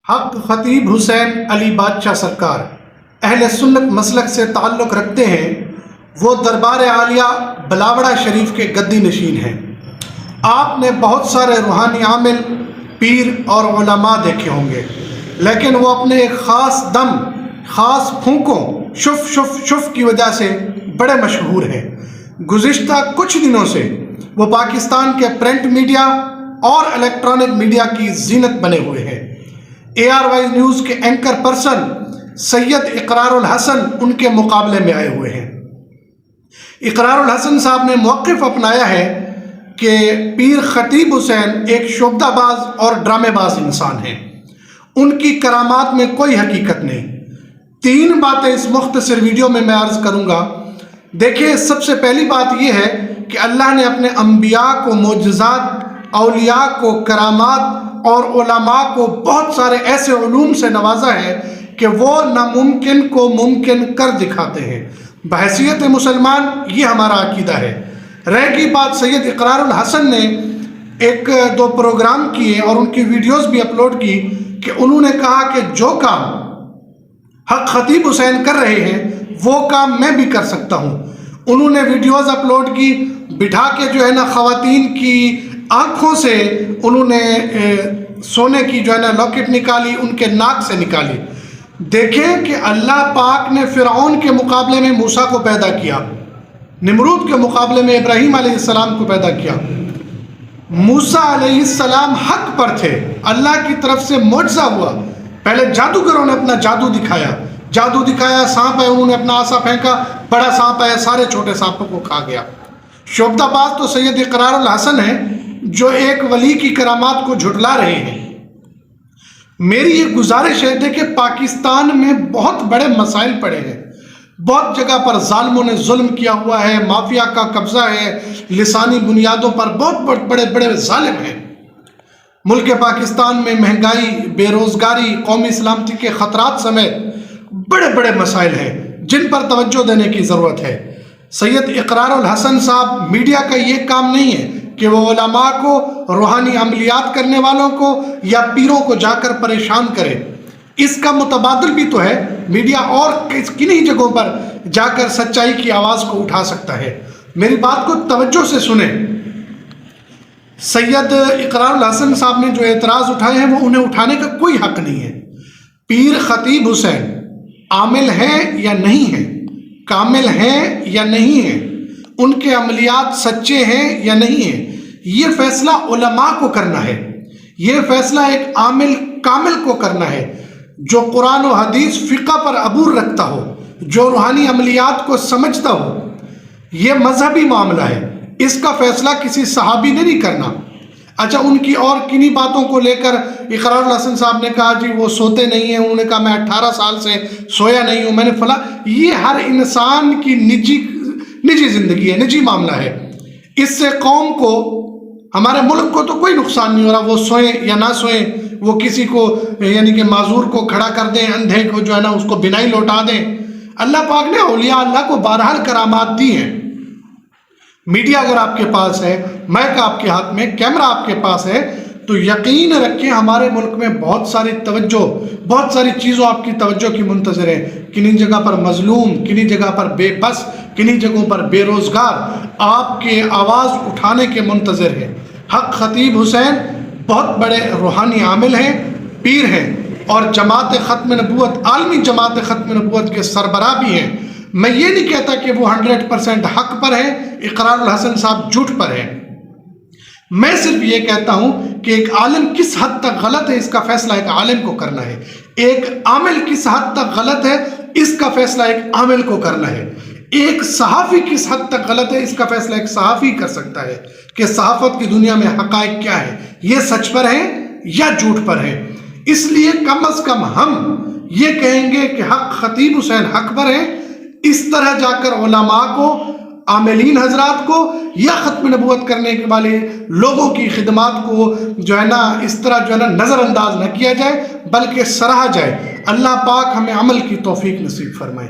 حق خطیب حسین علی بادشاہ سرکار اہل سنت مسلک سے تعلق رکھتے ہیں۔ وہ دربار عالیہ بلاوڑہ شریف کے گدی نشین ہیں۔ آپ نے بہت سارے روحانی عامل، پیر اور علماء دیکھے ہوں گے، لیکن وہ اپنے ایک خاص دم، خاص پھونکوں، شف شف شف کی وجہ سے بڑے مشہور ہیں۔ گزشتہ کچھ دنوں سے وہ پاکستان کے پرنٹ میڈیا اور الیکٹرانک میڈیا کی زینت بنے ہوئے ہیں۔ ARY نیوز کے اینکر پرسن سید اقرار الحسن ان کے مقابلے میں آئے ہوئے ہیں۔ اقرار الحسن صاحب نے موقف اپنایا ہے کہ پیر خطیب حسین ایک شعبدہ باز اور ڈرامے باز انسان ہیں، ان کی کرامات میں کوئی حقیقت نہیں۔ 3 باتیں اس مختصر ویڈیو میں عرض کروں گا۔ دیکھیں، سب سے پہلی بات یہ ہے کہ اللہ نے اپنے انبیاء کو معجزات، اولیاء کو کرامات اور علماء کو بہت سارے ایسے علوم سے نوازا ہے کہ وہ ناممکن کو ممکن کر دکھاتے ہیں۔ بحیثیت مسلمان یہ ہمارا عقیدہ ہے۔ رہ گئی بات، سید اقرار الحسن نے 1-2 پروگرام کیے اور ان کی ویڈیوز بھی اپلوڈ کی کہ انہوں نے کہا کہ جو کام حق خطیب حسین کر رہے ہیں وہ کام میں بھی کر سکتا ہوں۔ انہوں نے ویڈیوز اپلوڈ کی، بٹھا کے جو ہے نا خواتین کی آنکھوں سے انہوں نے سونے کی جو ہے نا لاکٹ نکالی، ان کے ناک سے نکالی۔ دیکھیں کہ اللہ پاک نے فرعون کے مقابلے میں موسیٰ کو پیدا کیا، نمرود کے مقابلے میں ابراہیم علیہ السلام کو پیدا کیا۔ موسیٰ علیہ السلام حق پر تھے، اللہ کی طرف سے معجزہ ہوا۔ پہلے جادوگروں نے اپنا جادو دکھایا، سانپ ہے، انہوں نے اپنا عصا پھینکا، بڑا سانپ ہے، سارے چھوٹے سانپوں کو کھا گیا۔ شعبدہ باز تو سید اقرار الحسن ہیں جو ایک ولی کی کرامات کو جھٹلا رہے ہیں۔ میری یہ گزارش ہے، دیکھیں پاکستان میں بہت بڑے مسائل پڑے ہیں، بہت جگہ پر ظالموں نے ظلم کیا ہوا ہے، مافیا کا قبضہ ہے، لسانی بنیادوں پر بہت بڑے بڑے ظالم ہیں۔ ملک پاکستان میں مہنگائی، بے روزگاری، قومی سلامتی کے خطرات سمیت بڑے بڑے مسائل ہیں جن پر توجہ دینے کی ضرورت ہے۔ سید اقرار الحسن صاحب، میڈیا کا یہ کام نہیں ہے کہ وہ علماء کو، روحانی عملیات کرنے والوں کو یا پیروں کو جا کر پریشان کرے۔ اس کا متبادل بھی تو ہے، میڈیا اور کنہی جگہوں پر جا کر سچائی کی آواز کو اٹھا سکتا ہے۔ میری بات کو توجہ سے سنیں۔ سید اقرار الحسن صاحب نے جو اعتراض اٹھائے ہیں وہ انہیں اٹھانے کا کوئی حق نہیں ہے۔ پیر خطیب حسین عامل ہیں یا نہیں ہیں، کامل ہیں یا نہیں ہیں، ان کے عملیات سچے ہیں یا نہیں ہیں، یہ فیصلہ علماء کو کرنا ہے۔ یہ فیصلہ ایک عامل کامل کو کرنا ہے جو قرآن و حدیث فقہ پر عبور رکھتا ہو، جو روحانی عملیات کو سمجھتا ہو۔ یہ مذہبی معاملہ ہے، اس کا فیصلہ کسی صحابی نے نہیں کرنا۔ اچھا، ان کی اور کنی باتوں کو لے کر اقرار الحسن صاحب نے کہا جی وہ سوتے نہیں ہیں، انہوں نے کہا میں 18 سال سے سویا نہیں ہوں، میں نے فلاں۔ یہ ہر انسان کی نجی زندگی ہے، نجی معاملہ ہے۔ اس سے قوم کو، ہمارے ملک کو تو کوئی نقصان نہیں ہو رہا، وہ سوئیں یا نہ سوئیں، وہ کسی کو یعنی کہ معذور کو کھڑا کر دیں، اندھے کو جو ہے نا اس کو بینائی لوٹا دیں۔ اللہ پاک نے اولیاء اللہ کو بہرحال کرامات دی ہیں۔ میڈیا اگر آپ کے پاس ہے، مائک آپ کے ہاتھ میں، کیمرہ آپ کے پاس ہے، تو یقین رکھیں ہمارے ملک میں بہت ساری چیزوں آپ کی توجہ کی منتظر ہیں۔ کنی جگہ پر مظلوم، کنی جگہ پر بے بس، کنی جگہوں پر بے روزگار آپ کے آواز اٹھانے کے منتظر ہیں۔ حق خطیب حسین بہت بڑے روحانی عامل ہیں، پیر ہیں، اور جماعت ختم نبوت، عالمی جماعت ختم نبوت کے سربراہ بھی ہیں۔ میں یہ نہیں کہتا کہ وہ 100% حق پر ہیں، اقرار الحسن صاحب جھوٹ پر ہیں۔ میں صرف یہ کہتا ہوں کہ ایک عالم کس حد تک غلط ہے، اس کا فیصلہ ایک عالم کو کرنا ہے۔ ایک عامل کس حد تک غلط ہے، اس کا فیصلہ ایک عامل کو کرنا ہے۔ ایک صحافی کس حد تک غلط ہے، اس کا فیصلہ ایک صحافی کر سکتا ہے کہ صحافت کی دنیا میں حقائق کیا ہے، یہ سچ پر ہیں یا جھوٹ پر ہیں۔ اس لیے کم از کم ہم یہ کہیں گے کہ حق خطیب حسین حق پر ہیں۔ اس طرح جا کر علماء کو، عاملین حضرات کو یا ختم نبوت کرنے والے لوگوں کی خدمات کو جو ہے نا اس طرح جو ہے نا نظر انداز نہ کیا جائے، بلکہ سراہا جائے۔ اللہ پاک ہمیں عمل کی توفیق نصیب فرمائے۔